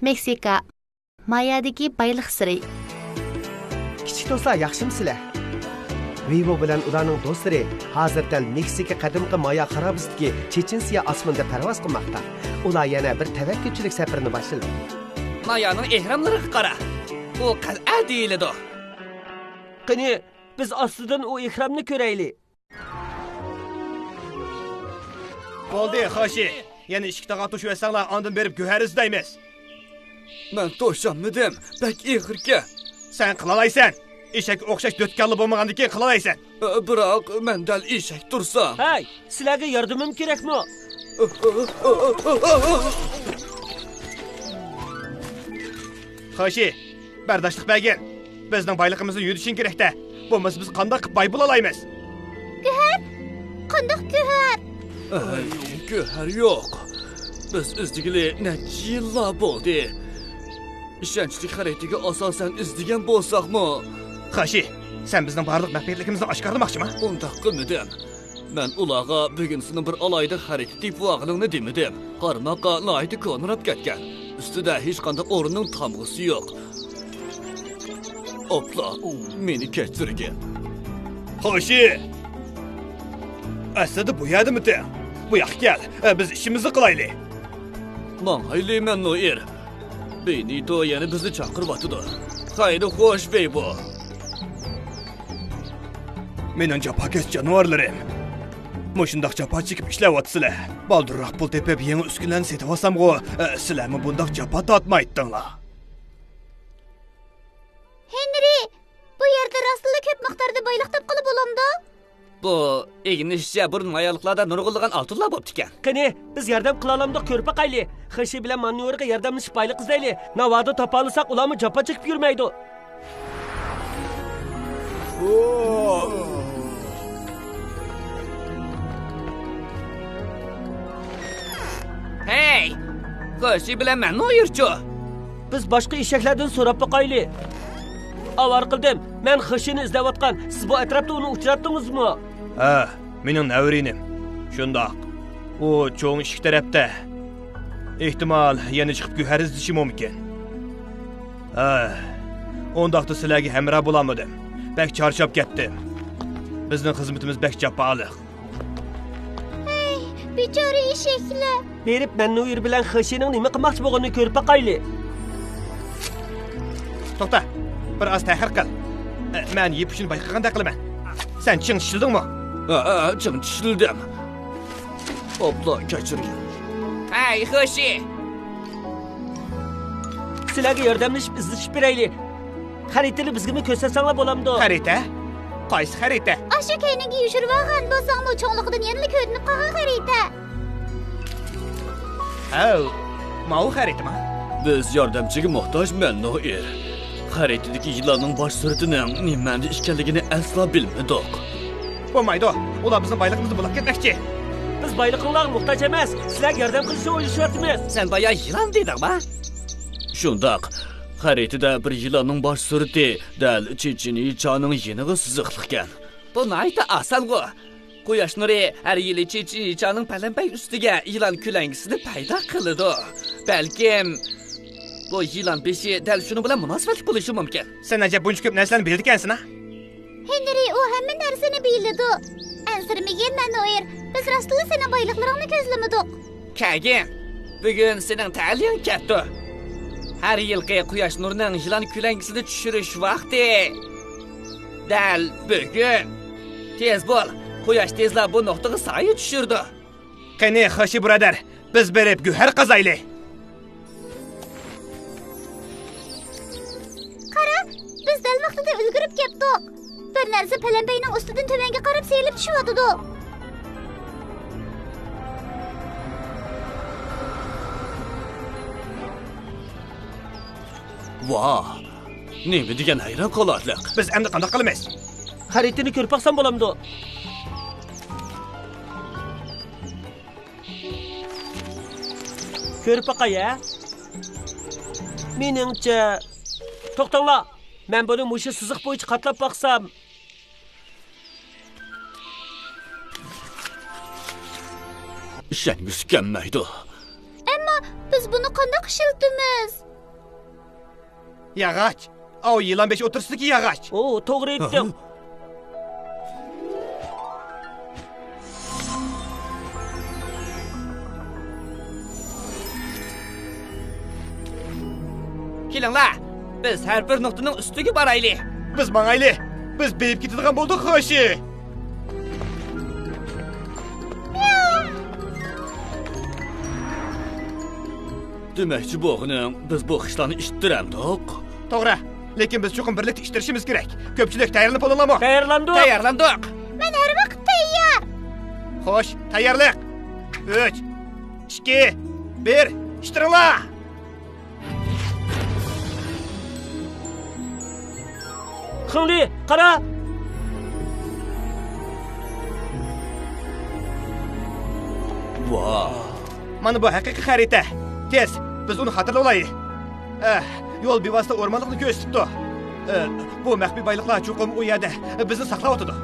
Meksika, Mayadagi bayliq siri. Kichik do'stlar, yaxshimisizlar? Vivo bilan ularning do'stlari hozir dal Meksika qadimgi Maya xarobasidagi Chechensiya osmonda parvoz qilmoqda. Ular yana bir tavakkülchilik safarini boshladi. Mayaning ehramlariga qara. U qal'a deyiladi. Qani, biz ostidan u ehramni ko'raylik. Bo'ldi, xo'shi. Yana ishiktaga to'shib yasanglar, ondan berib go'har izlaymiz. Men to'shanmidim, bak ehirga. Sen qilalaysan. Eshak o'xshash do'tkalli bo'lmagandan keyin qilalaysan. Biroq men dal eshak tursam. Hay, sizlarga yordamim kerakmi? Xo'shi, bardoshlik bergin. Bizning boyligimizni yurishing kerak-da. Bo'lmasa biz qanday qilib boy bo'la olamiz? Go'har? Qandoq go'har? Go'har yo'q. Biz izdigili necha yillar bo'ldi. İşençli xaritiga asosan izdigan bo'lsaqmi? Xo'shi, sen bizning barliq maxfiyatligimizni oshkorlamoqchimi? Undaq qilmadim. Men ularga bugunsini bir alayda xarit deb vaqilingni demadim. Qarmoqqa noyda ko'nrab ketgan. Ustida hech qanday o'rinning tamg'isi yo'q. Opla, meni kechirgin. Xo'shi. Aslida bu yerdimidi? Bu yoqqa kel. Biz ishimizni qilaylik. Manhayli men noir. Benito yana bizni chaqiryapti. Xayri xo'sh beybo. Mening japakesh jonivorlarim. Mo'shundoq japa chekib ishlayapsizlar. Baldurroq pul tepib yangi uskunlarni setib olsam-ku, sizlarmi bundoq japa tortmaydinglar? Henry, bu yerda rostla ko'p miqdorda boyliq topqili bo'lamdi? Bu egnishcha burun ayollardan nurg'ulgan oltinlar bo'pti ekan. Qani, biz yordam qila olamdik, ko'rpa qayli. Xo'shi bilan Manyorga yordamlashib bayliq izlaylik. Navoda topa olsak, ularni japa chekib yurmaydi. Hey! Xo'shi bilan Manyorchu. Biz boshqa eshaklardan so'rab boqaylik. Avar qildim. Men Xo'shini izlayotgan. Siz bu atrofda uni uchratdingizmi? Ha, mening navrinim. Shundoq. U cho'ng ishik tarafda. Ehtimol yana chiqib go'har izlishi mumkin. Ha, undaqda sizlarga hamroh bo'lamadim. Bak charchab ketdim. Bizning xizmatimiz bak jafoliq. Hey, bechora eshaklar. Berib Mannoir bilan Xo'shining nima qilmoqchi bo'lganini ko'rib boqaylik. To'xta. Bir oz tahir qil. Men yeb shuni bayqaganda qilaman. Sen ching tishildingmi? Ching tishildim. Opla kechirgin. Hey, Xo'shi. Sizlarga yordamlashib izlashib beraylik. Xaritani bizga ko'rsatsanglar bo'lamdi. Xarita? Qaysi xarita? Asha kayniga yushirib olgan bo'lsangmi, cho'nliqidan yana ko'rinib qolgan xarita. Oh, mau xaritami? Biz yordamchiga muhtojman, Noir. Xaritadagi yillarning bosh suratining nimani ekanligini aslo bilmadik. Bo'lmaydi. Ular bizning boyligimizni bo'lib ketmoqchi. Biz boyliqlarga muhtoj emas. Sizlarga yordam qilishni o'ylashyapmiz. Sen baya yılan dedingmi? Shundoq. Xaritada bir yillarning bosh surati dal Chechenichaning yeniga siziqlikan. Bu nayta oson-ku. Quyosh nuri har yili Chechenichaning palanpay ustiga yilon kulangisini paydo qiladi. Balkim bu yilon beshi dal shuni bilan munosabatli bo'lishi mumkin. Sen ajab buncha ko'p narsalarni bildi ekansan-a? Henry, u hamma narsani biladi. Ansirmagan Mannoir. Biz rostla seni boyliqlaringni ko'zlamadik. Kagin, bugun sening ta'lim katta. Har yilgi quyosh nurining yilon kulangisini tushirish vaqti. Dal bugun. Tez bo'l. Quyosh tezlab bu nuqtaga sayi tushirdi. Qani, Xo'shi birodar, biz berib go'har qazaylik. Qara, biz dal vaqtida ulgurib ketdik. Bir narsa palanpayning ustidan tovanga qarab seyilib tushyotdi. Vah! Nima degan hayron qolarlik. Biz endi qanday qilamiz? Xaritani ko'rib boqsam bo'lamdi. Ko'rib boqay-a? Meningcha, to'xtanglar. Men buni musha siziq bo'yicha qatlab boqsam. Ishongiz kelmaydi. Ammo biz buni qanday qilishimiz? Yağaç. O yılan beşi otursun ki yağaç. Oo, to'g'ri aytding. Kelinglar, biz har bir nuqtaning ustiga boraylik. Biz mangayli. Biz beyip ketadigan bo'ldik, xo'shi. Demakchi bo'g'ning biz bu qishlarni eshittiramdiq. To'g'ri. Lekin biz chuqur birlikda ishtirishimiz kerak. Ko'pchilik tayyorlanib olinami? Tayyorlandik. Tayyorlandik. Men har vaqt tayyor. Xo'sh, tayyorlik. 3, 2, 1, ishtiringlar. Xingli, qara. Voh. Mana bu haqiqiy xarita. Tez, biz uni xatirlab olaylik. Yo'l bevosita o'rmonlikni ko'rsatdi. Bu maxfiy boyliqlar chuqur u yerda bizni saqlab o'tadi.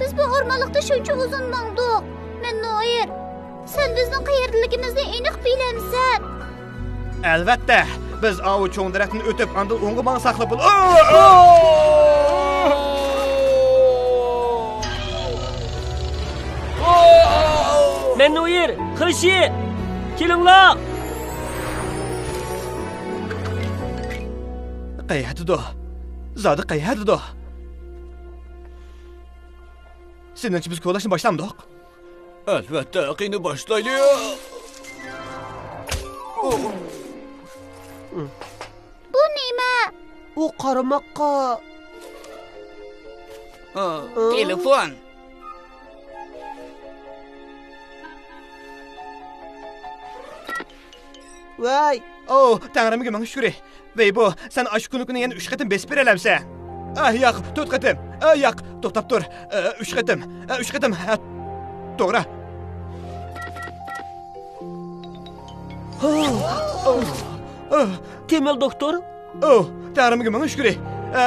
Biz bu o'rmonlikda shuncha uzun mangduq. Men Noir, sen bizning qayerdaligimizni aniq bilamsan. Albatta, biz o cho'ng daraxtni o'tib, andan o'ngga bang saqlab bo'l. Men Noir, Xishi. Kelinglar. Qayerdadir? Zodi qayerdadir? Seningcha biz ko'lashni boshlamdik? Albatta, qiyni boshlaylik. Bu nima? U qaramoqqa. Telefon. Voy, Tangrimga ming shukr. Vey bu, sen ash kuni yana 3 qatim besib beralamsan. Yo'q, 4 qatim. Yo'q, to'xtab tur. 3 qatim. 3 qatim. To'g'ri. Temel doktor. Tangrimga ming shukr.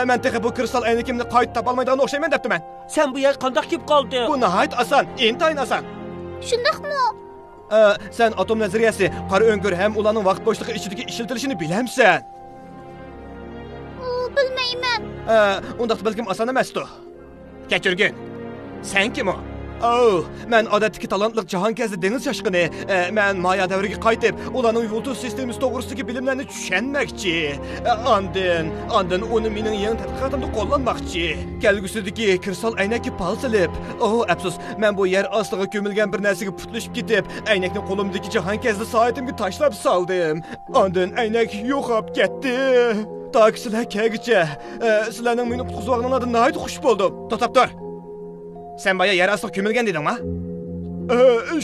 Men texi bu kristal aynakimni qayta topolmaydigan o'xshayman debdiman. Sen bu yer qandoq kelib qolding? Bu nihoyat oson, intayin oson. Shundaqmi? Sen atom nazariyasi, qora o'ngir ham ularning vaqt bo'shlig'i ichidagi ishlatilishini bilamsan. Bilmayman. Undaqda balkim oson emasdi. Kechirgin. Sen kim o? Men odatdagi talantli jahonkazi dengiz shoshqini. Men Maya davriga qaytib, ularning yulduz sistemasi to'g'risidagi bilimlarni tushunmoqchi. Ondan uni mening yangi tadqiqotimda qo'llanmoqchi. Kelgusidagi kristal aynakka pal silib, afsus, men bu yer ostiga ko'milgan bir narsaga putlashib ketib, aynakni qo'limdagi jahonkazi soatimga tashlab soldim. Ondan aynak yo'qolib ketdi. Toki sizlar kelguncha, sizlarning meni qutqizganinglardan nihoyat xush bo'ldim. To'xtab tur. Sen baya yer ostiga ko'milgan dedingmi?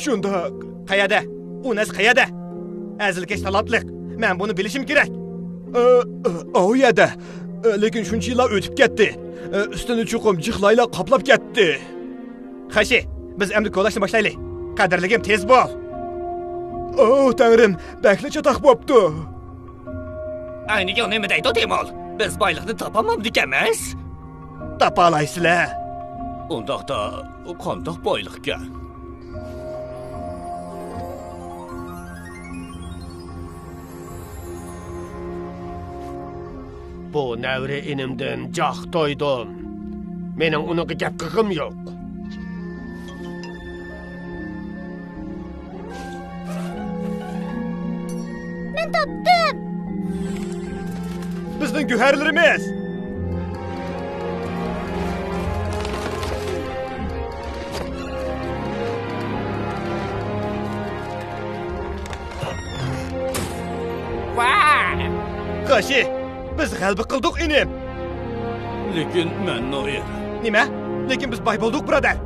Shundoq. Qayerda? U nas qayerda? Azilkash talantliq. Men buni bilishim kerak. O yerda. Lekin shuncha yillar o'tib ketdi. Ustini chuqum jixlaylar qoplab ketdi. Xashi, biz endi ko'lashni boshlaylik. Qadrligim, tez bo'l. Tangrim, bakli chataq bo'pti. Ayniga nima deydi Temol? Biz boylikni topolmadik emas. Topa olaysizlar. Undaqda qandoq boylikka? Bu navri inimdan joq to'ydim. Mening uniga gap qilg'im yo'q. Men topdim. Bizning guharlarimiz. Qashi, biz g'alaba qildik inim. Lekin men Noir. Nima? Lekin biz boy bo'ldik, birodar.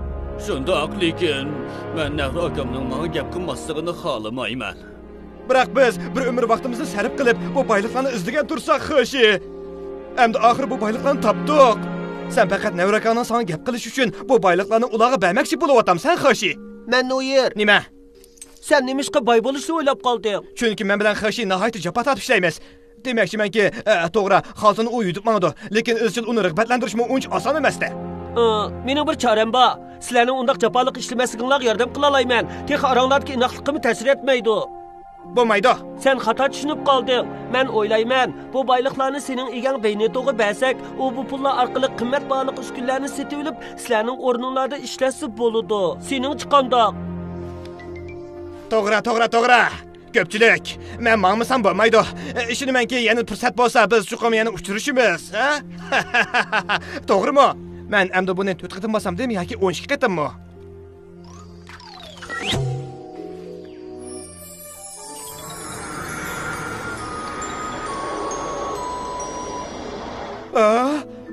Shundoq, lekin men Navra akamning menga gap qilmasligini xohlamayman. Biroq biz bir umr vaqtimizni sarf qilib, bu boyliklarni izlagan tursak, Qashi. Endi oxir bu boyliklarni topdik. Sen faqat Navra akamning sana gap qilish uchun bu boyliklarni ularga bermoqchi bo'lyapsan, Qashi. men Noir. Nima? Sen nemishqa boy bo'lishni o'ylab qolding? Chunki men bilan Qashi nihoyat jafo tortib ishlaymiz. Demakchimanki, to'g'ri, xaltini u yutib mangdi, lekin izchil uni rag'batlantirishmi uncha oson emasda. Mening bir choram bor. Sizlarning undaq jafoliq ishlamasliginglar yordam qila olmayman. Texi oranglardagi inoqlikimni ta'sir etmaydi. Bo'lmaydi. Sen xato tushunib qolding. Men o'ylayman, bu boyliqlarni sening egang Beyneto'ga bersak, u bu pullar orqali qimmat bog'liq uskunlarni sotib olib, sizlarning o'rninglarda ishlatsa bo'ladi. Sening chiqandoq. To'g'ri. Ko'pchilik, men ma'misam bo'lmaydi. Ishonamanki, yana fursat bo'lsa, biz chuqum yana uchrashimiz, ha? To'g'rimi? Men endi buni 4 qatim bosamdimi yoki 12 qatimmi?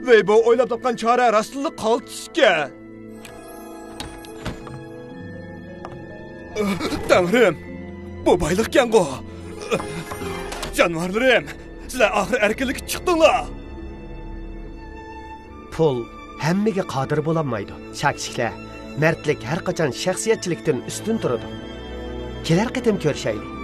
Ve bu o'ylab topgan chora rostli qoltishga. Tangrim, bu boyliqkan-ku. Jonivorlarim, sizlar oxir erkinlikka chiqdinglar. Pul hammaga qodir bo'lolmaydi. Shakshiklar, mardlik har qachon shaxsiyatchilikdan ustun turadi. Kelar qatim ko'rishaylik.